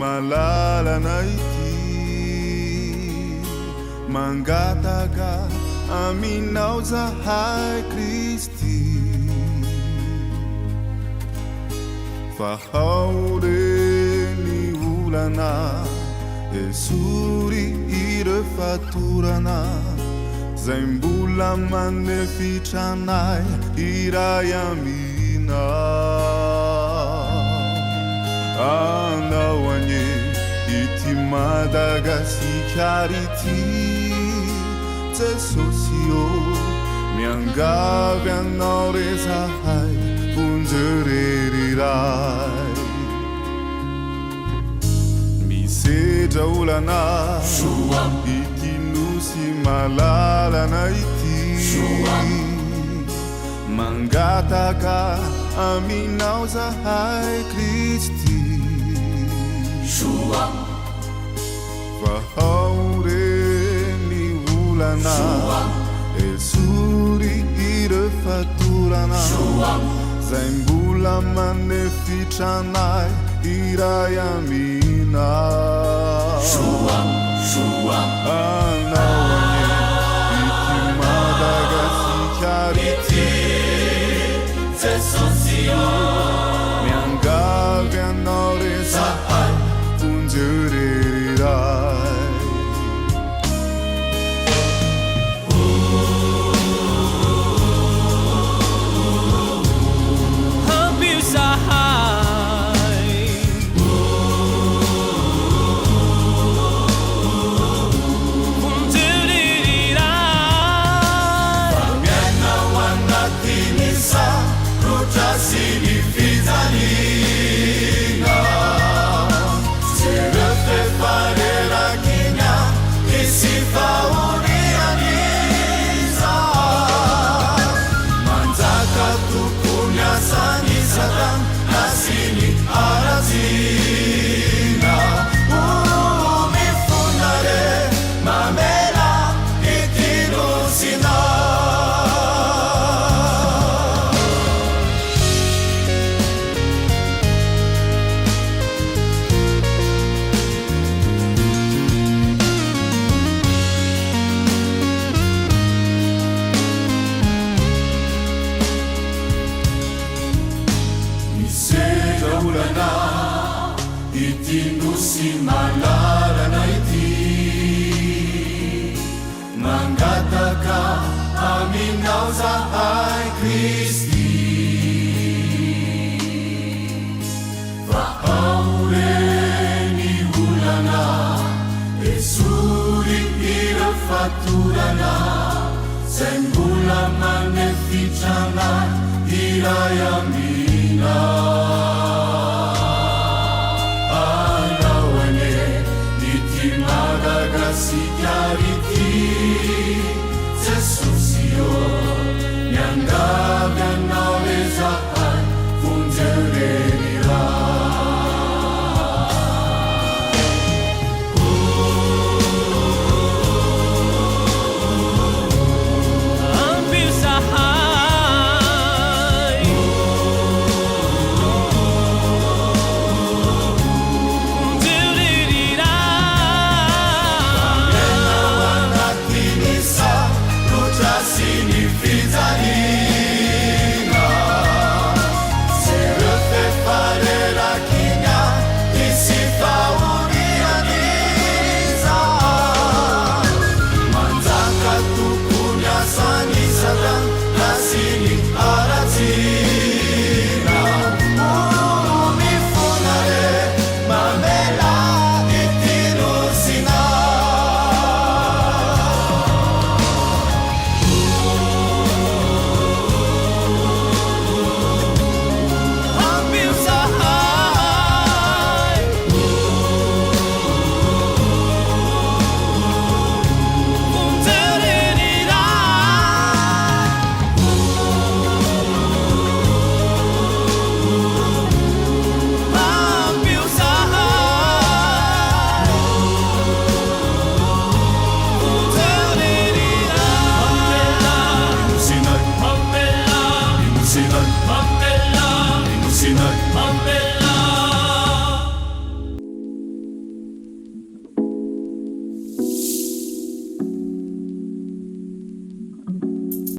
malalana ity mangataka aminao zahay Kristy fa ao reny olana esory ireo fatorana zay mbola manefitranay iray amina anao anye ity Madagasikara ity Jesosy o miangavy anao re zahay onjereriray misedra olana ity nosy malalana ity mangataka aminao zahay Kristy fa ao reny olana esory ireo fatorana zay mbola manefitranay iray amina anao anye ity Madagasikara ity Jesosy o miangavy anao re zahay onjereriray ity nosy malalana ity mangataka aminao zahay Kristy fa ao reny olana esory ireo fatorana zay mbola manefitranay iray amina